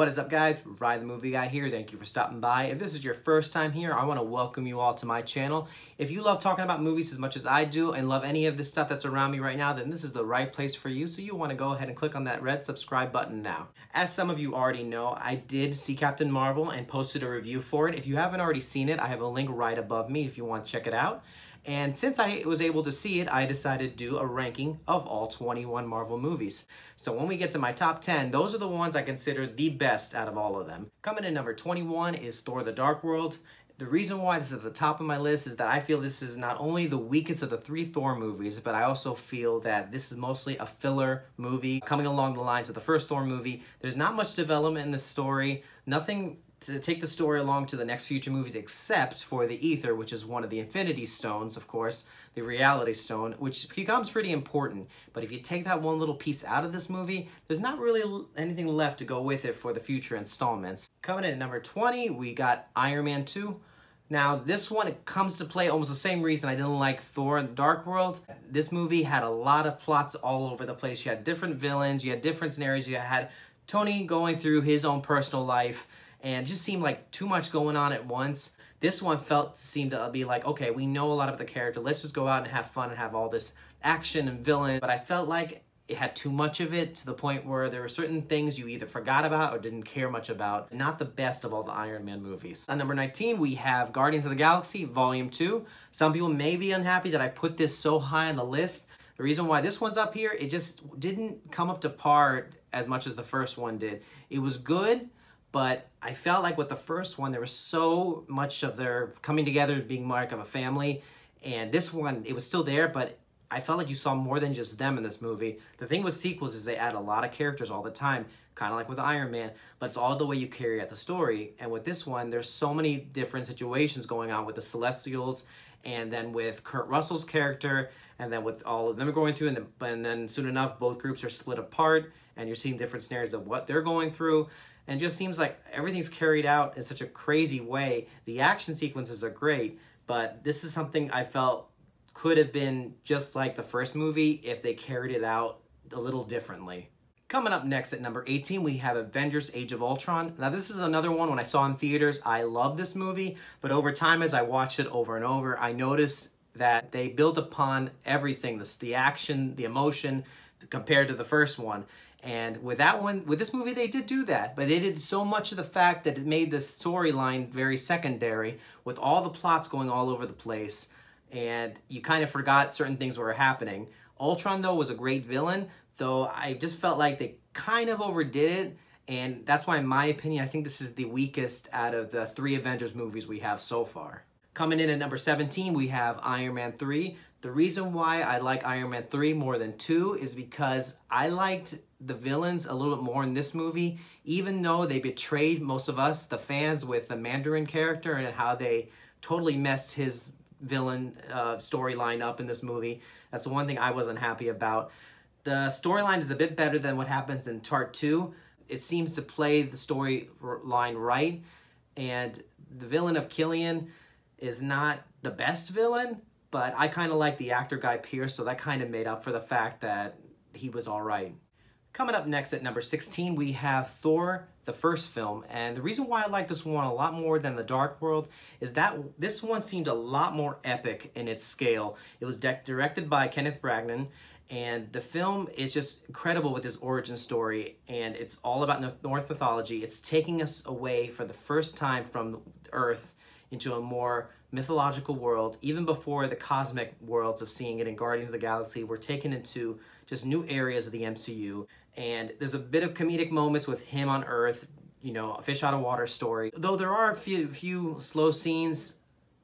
What is up, guys? Ryan the Movie Guy here. Thank you for stopping by. If this is your first time here, I want to welcome you all to my channel. If you love talking about movies as much as I do and love any of the stuff that's around me right now, then this is the right place for you. So you want to go ahead and click on that red subscribe button now. As some of you already know, I did see Captain Marvel and posted a review for it. If you haven't already seen it, I have a link right above me if you want to check it out. And since I was able to see it, I decided to do a ranking of all 21 Marvel movies. So when we get to my top 10, those are the ones I consider the best out of all of them. Coming in number 21 is Thor: The Dark World. The reason why this is at the top of my list is that I feel this is not only the weakest of the three Thor movies, but I also feel that this is mostly a filler movie coming along the lines of the first Thor movie. There's not much development in the story, nothing to take the story along to the next future movies except for the Ether, which is one of the Infinity Stones, of course, the Reality Stone, which becomes pretty important. But if you take that one little piece out of this movie, there's not really anything left to go with it for the future installments. Coming in at number 20, we got Iron Man 2. Now, this one, it comes to play almost the same reason I didn't like Thor: The Dark World. This movie had a lot of plots all over the place. You had different villains, you had different scenarios, you had Tony going through his own personal life, and just seemed like too much going on at once. This one seemed to be like, okay, we know a lot about the character, let's just go out and have fun and have all this action and villain. But I felt like it had too much of it to the point where there were certain things you either forgot about or didn't care much about. Not the best of all the Iron Man movies. On number 19, we have Guardians of the Galaxy Volume 2. Some people may be unhappy that I put this so high on the list. The reason why this one's up here, it just didn't come up to par as much as the first one did. It was good, but I felt like with the first one, there was so much of their coming together, being more like of a family. And this one, it was still there, but I felt like you saw more than just them in this movie. The thing with sequels is they add a lot of characters all the time, kind of like with Iron Man, but it's all the way you carry out the story. And with this one, there's so many different situations going on with the Celestials, and then with Kurt Russell's character, and then with all of them going through, and then soon enough, both groups are split apart, and you're seeing different scenarios of what they're going through. And it just seems like everything's carried out in such a crazy way. The action sequences are great, but this is something I felt could have been just like the first movie if they carried it out a little differently. Coming up next at number 18, we have Avengers Age of Ultron. Now, this is another one when I saw in theaters, I love this movie, but over time as I watched it over and over, I noticed that they build upon everything, the action, the emotion, compared to the first one. And with that one, with this movie, they did do that, but they did so much of the fact that it made the storyline very secondary with all the plots going all over the place, and you kind of forgot certain things were happening. Ultron, though, was a great villain, though I just felt like they kind of overdid it, and that's why, in my opinion, I think this is the weakest out of the three Avengers movies we have so far. Coming in at number 17, we have Iron Man 3. The reason why I like Iron Man 3 more than 2 is because I liked the villains a little bit more in this movie, even though they betrayed most of us, the fans, with the Mandarin character and how they totally messed his villain storyline up in this movie. That's the one thing I wasn't happy about. The storyline is a bit better than what happens in Part 2. It seems to play the storyline right, and the villain of Killian is not the best villain, but I kind of like the actor Guy Pearce, so that kind of made up for the fact that he was all right. Coming up next at number 16, we have Thor, the first film. And the reason why I like this one a lot more than The Dark World is that this one seemed a lot more epic in its scale. It was directed by Kenneth Branagh, and the film is just incredible with his origin story, and it's all about Norse mythology. It's taking us away for the first time from Earth into a more mythological world. Even before the cosmic worlds of seeing it in Guardians of the Galaxy, we're taken into just new areas of the MCU. And there's a bit of comedic moments with him on Earth, you know, a fish out of water story. Though there are a few slow scenes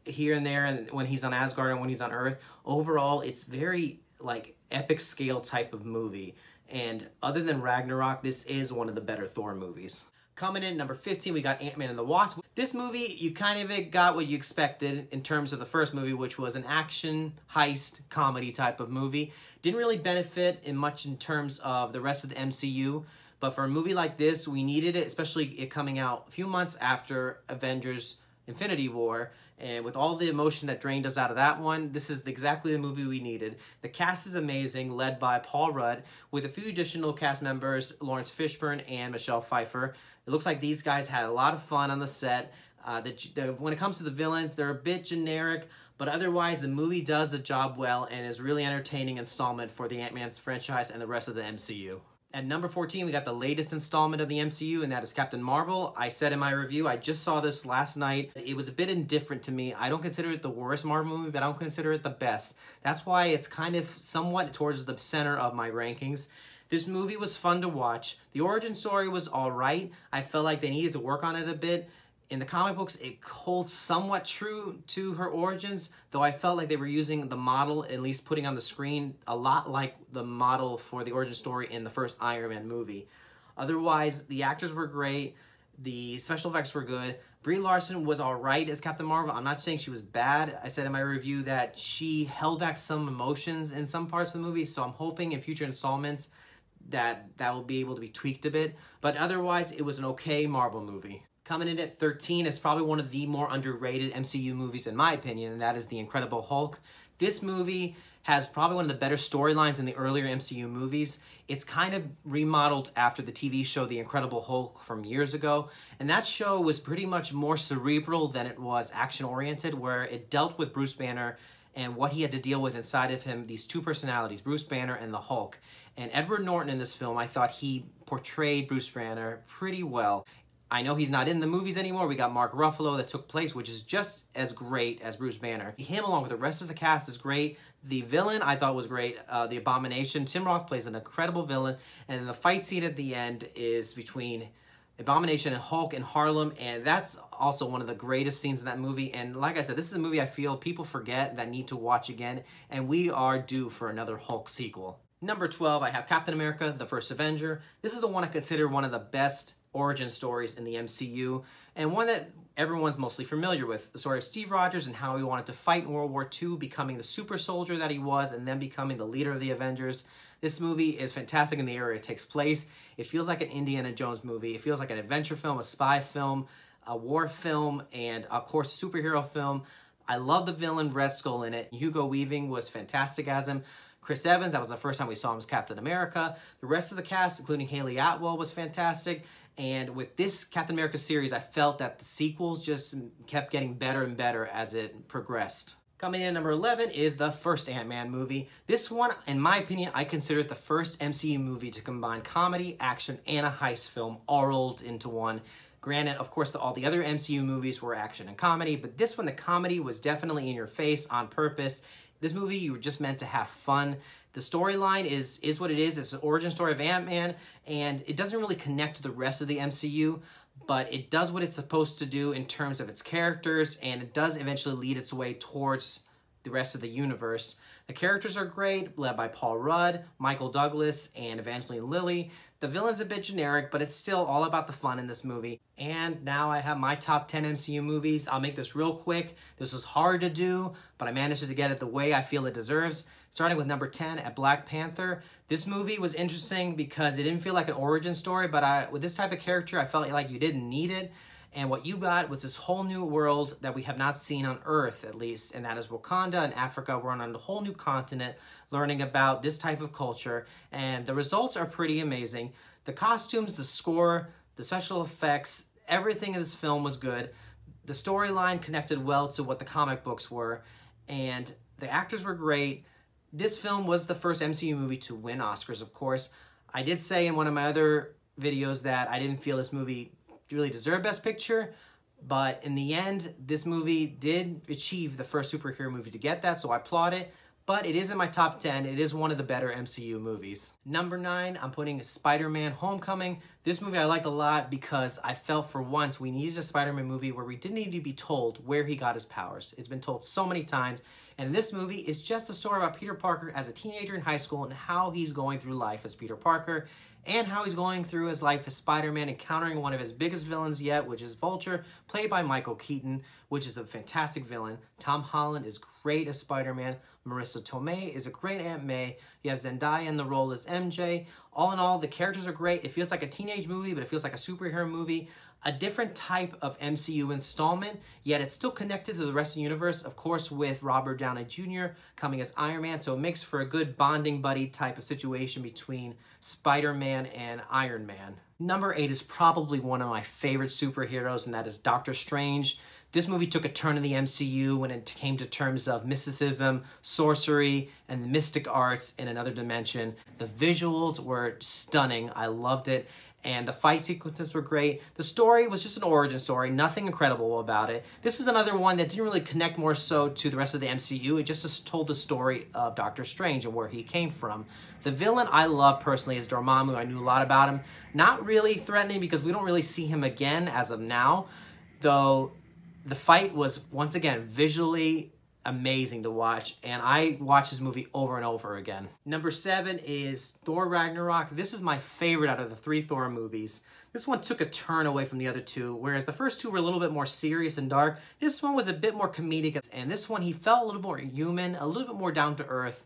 here and there, and when he's on Asgard and when he's on Earth, overall it's very like epic scale type of movie. And other than Ragnarok, this is one of the better Thor movies. Coming in number 15, we got Ant-Man and the Wasp. This movie, you kind of got what you expected in terms of the first movie, which was an action, heist, comedy type of movie. Didn't really benefit in much in terms of the rest of the MCU, but for a movie like this, we needed it, especially it coming out a few months after Avengers Infinity War, And with all the emotion that drained us out of that one, this is exactly the movie we needed. The cast is amazing, led by Paul Rudd, with a few additional cast members, Lawrence Fishburne and Michelle Pfeiffer. It looks like these guys had a lot of fun on the set. When it comes to the villains, they're a bit generic, but otherwise the movie does the job well and is really entertaining installment for the Ant-Man franchise and the rest of the MCU. At number 14, we got the latest installment of the MCU, and that is Captain Marvel. I said in my review, I just saw this last night. It was a bit indifferent to me. I don't consider it the worst Marvel movie, but I don't consider it the best. That's why it's kind of somewhat towards the center of my rankings. This movie was fun to watch. The origin story was all right. I felt like they needed to work on it a bit. In the comic books, it holds somewhat true to her origins, though I felt like they were using the model, at least putting on the screen, a lot like the model for the origin story in the first Iron Man movie. Otherwise, the actors were great. The special effects were good. Brie Larson was all right as Captain Marvel. I'm not saying she was bad. I said in my review that she held back some emotions in some parts of the movie, so I'm hoping in future installments that will be able to be tweaked a bit. But otherwise, it was an okay Marvel movie. Coming in at 13 is probably one of the more underrated MCU movies in my opinion, and that is The Incredible Hulk. This movie has probably one of the better storylines in the earlier MCU movies. It's kind of remodeled after the TV show The Incredible Hulk from years ago, and that show was pretty much more cerebral than it was action-oriented, where it dealt with Bruce Banner and what he had to deal with inside of him, these two personalities, Bruce Banner and the Hulk. And Edward Norton in this film, I thought he portrayed Bruce Banner pretty well. I know he's not in the movies anymore. We got Mark Ruffalo that took place, which is just as great as Bruce Banner. Him, along with the rest of the cast, is great. The villain, I thought, was great. The Abomination. Tim Roth plays an incredible villain. And the fight scene at the end is between Abomination and Hulk in Harlem. And that's also one of the greatest scenes in that movie. And like I said, this is a movie I feel people forget that need to watch again. And we are due for another Hulk sequel. Number 12, I have Captain America, the First Avenger. This is the one I consider one of the best origin stories in the MCU, and one that everyone's mostly familiar with. The story of Steve Rogers and how he wanted to fight in World War II, becoming the super soldier that he was, and then becoming the leader of the Avengers. This movie is fantastic in the area it takes place. It feels like an Indiana Jones movie. It feels like an adventure film, a spy film, a war film, and of course, a superhero film. I love the villain Red Skull in it. Hugo Weaving was fantastic as him. Chris Evans, that was the first time we saw him as Captain America. The rest of the cast, including Haley Atwell, was fantastic. And with this Captain America series, I felt that the sequels just kept getting better and better as it progressed. Coming in at number 11 is the first Ant-Man movie. This one, in my opinion, I consider it the first MCU movie to combine comedy, action, and a heist film all rolled into one. Granted, of course, all the other MCU movies were action and comedy, but this one, the comedy was definitely in your face on purpose. This movie, you were just meant to have fun. The storyline is what it is. It's the origin story of Ant-Man, and it doesn't really connect to the rest of the MCU, but it does what it's supposed to do in terms of its characters, and it does eventually lead its way towards the rest of the universe. The characters are great, led by Paul Rudd, Michael Douglas, and Evangeline Lilly. The villain's a bit generic, but it's still all about the fun in this movie. And now I have my top 10 MCU movies. I'll make this real quick. This was hard to do, but I managed to get it the way I feel it deserves. Starting with number 10 at Black Panther. This movie was interesting because it didn't feel like an origin story, but with this type of character, I felt like you didn't need it. And what you got was this whole new world that we have not seen on Earth, at least, and that is Wakanda and Africa. We're on a whole new continent learning about this type of culture, and the results are pretty amazing. The costumes, the score, the special effects, everything in this film was good. The storyline connected well to what the comic books were, and the actors were great. This film was the first MCU movie to win Oscars, of course. I did say in one of my other videos that I didn't feel this movie really deserved Best Picture, but in the end, this movie did achieve the first superhero movie to get that, so I applaud it. But it is in my top 10. It is one of the better MCU movies. Number 9, I'm putting SpiderMan Homecoming. This movie I liked a lot because I felt for once we needed a Spider-Man movie where we didn't need to be told where he got his powers. It's been told so many times, and this movie is just a story about Peter Parker as a teenager in high school and how he's going through life as Peter Parker, and how he's going through his life as Spider-Man, encountering one of his biggest villains yet, which is Vulture, played by Michael Keaton, which is a fantastic villain. Tom Holland is great as Spider-Man. Marissa Tomei is a great Aunt May. You have Zendaya in the role as MJ. All in all, the characters are great. It feels like a teenage movie, but it feels like a superhero movie. A different type of MCU installment, yet it's still connected to the rest of the universe, of course, with Robert Downey Jr. coming as Iron Man, so it makes for a good bonding buddy type of situation between Spider-Man and Iron Man. Number 8 is probably one of my favorite superheroes, and that is Doctor Strange. This movie took a turn in the MCU when it came to terms of mysticism, sorcery, and the mystic arts in another dimension. The visuals were stunning. I loved it. And the fight sequences were great. The story was just an origin story, nothing incredible about it. This is another one that didn't really connect more so to the rest of the MCU. It just told the story of Doctor Strange and where he came from. The villain I love personally is Dormammu. I knew a lot about him. Not really threatening because we don't really see him again as of now, though the fight was, once again, visually amazing to watch, and I watched this movie over and over again. Number 7 is Thor Ragnarok. This is my favorite out of the 3 Thor movies. This one took a turn away from the other 2, whereas the first 2 were a little bit more serious and dark. This one was a bit more comedic, and this one he felt a little more human, a little bit more down to earth,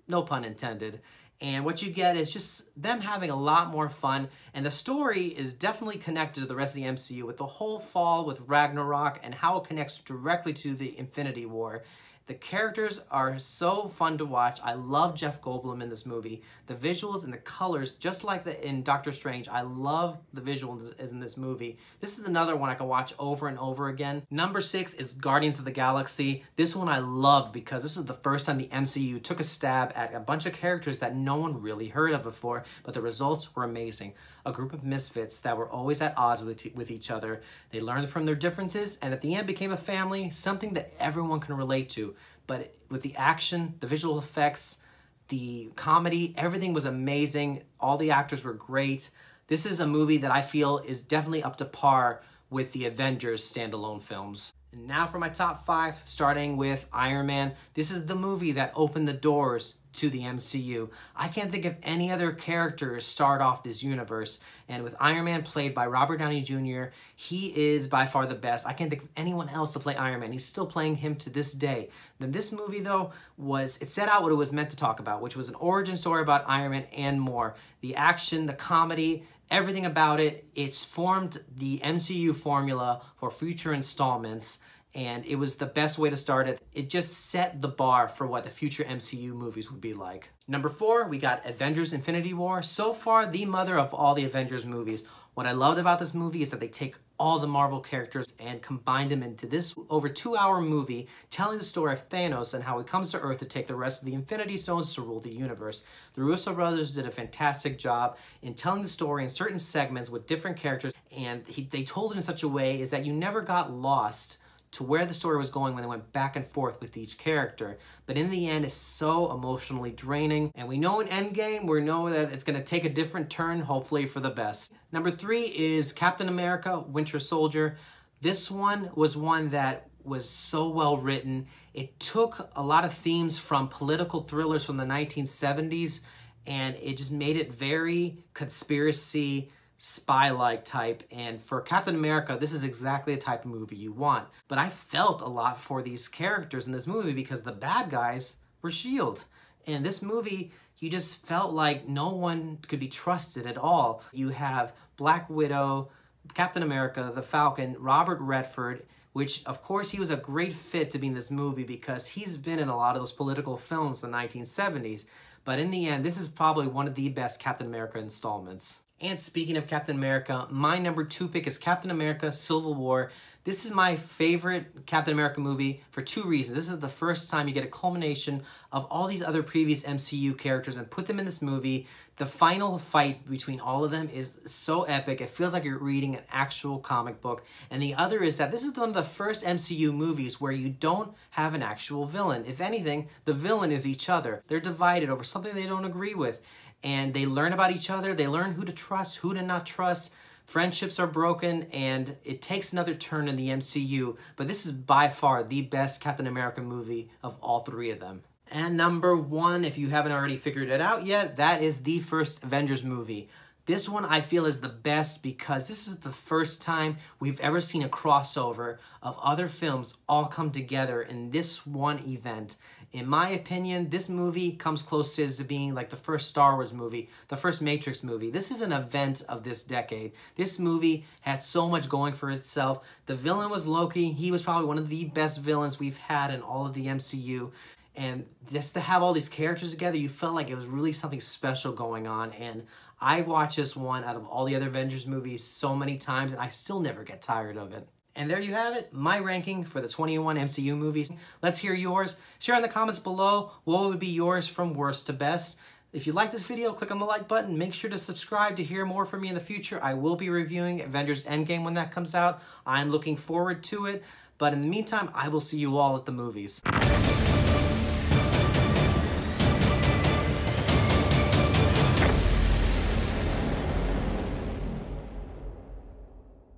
no pun intended. And what you get is just them having a lot more fun, and the story is definitely connected to the rest of the MCU with the whole fall with Ragnarok and how it connects directly to the Infinity War. The characters are so fun to watch. I love Jeff Goldblum in this movie. The visuals and the colors, just like in Doctor Strange, I love the visuals in this movie. This is another one I can watch over and over again. Number 6 is Guardians of the Galaxy. This one I loved because this is the first time the MCU took a stab at a bunch of characters that no one really heard of before, but the results were amazing. A group of misfits that were always at odds with each other. They learned from their differences and at the end became a family, something that everyone can relate to. But with the action, the visual effects, the comedy, everything was amazing. All the actors were great. This is a movie that I feel is definitely up to par with the Avengers standalone films. And now for my top 5, starting with Iron Man. This is the movie that opened the doors to the MCU. I can't think of any other character to start off this universe. And with Iron Man played by Robert Downey Jr., he is by far the best. I can't think of anyone else to play Iron Man. He's still playing him to this day. Then this movie, though, it set out what it was meant to talk about, which was an origin story about Iron Man and more. The action, the comedy, everything about it, it's formed the MCU formula for future installments, and it was the best way to start it. It just set the bar for what the future MCU movies would be like. Number 4, we got Avengers Infinity War. So far, the mother of all the Avengers movies. What I loved about this movie is that they take all the Marvel characters and combine them into this over 2-hour movie telling the story of Thanos and how he comes to Earth to take the rest of the Infinity Stones to rule the universe. The Russo brothers did a fantastic job in telling the story in certain segments with different characters, and they told it in such a way is that you never got lost to where the story was going when they went back and forth with each character. But in the end, it's so emotionally draining. And we know in Endgame, we know that it's going to take a different turn, hopefully for the best. Number 3 is Captain America, Winter Soldier. This one was one that was so well written. It took a lot of themes from political thrillers from the 1970s, and it just made it very conspiracy spy-like type, and for Captain America, this is exactly the type of movie you want. But I felt a lot for these characters in this movie because the bad guys were S.H.I.E.L.D. In this movie, you just felt like no one could be trusted at all. You have Black Widow, Captain America, the Falcon, Robert Redford, which of course he was a great fit to be in this movie because he's been in a lot of those political films in the 1970s. But in the end, this is probably one of the best Captain America installments. And speaking of Captain America, my number 2 pick is Captain America Civil War. This is my favorite Captain America movie for 2 reasons. This is the first time you get a culmination of all these other previous MCU characters and put them in this movie. The final fight between all of them is so epic. It feels like you're reading an actual comic book. And the other is that this is one of the first MCU movies where you don't have an actual villain. If anything, the villain is each other. They're divided over something they don't agree with. And they learn about each other, they learn who to trust, who to not trust, friendships are broken, and it takes another turn in the MCU, but this is by far the best Captain America movie of all 3 of them. And number 1, if you haven't already figured it out yet, that is the first Avengers movie. This one I feel is the best because this is the first time we've ever seen a crossover of other films all come together in this one event. In my opinion, this movie comes closest to being like the first Star Wars movie, the first Matrix movie. This is an event of this decade. This movie had so much going for itself. The villain was Loki. He was probably one of the best villains we've had in all of the MCU. And just to have all these characters together, you felt like it was really something special going on. And I watched this one out of all the other Avengers movies so many times, and I still never get tired of it. And there you have it, my ranking for the 21 MCU movies. Let's hear yours. Share in the comments below what would be yours from worst to best. If you like this video, click on the like button. Make sure to subscribe to hear more from me in the future. I will be reviewing Avengers Endgame when that comes out. I'm looking forward to it. But in the meantime, I will see you all at the movies.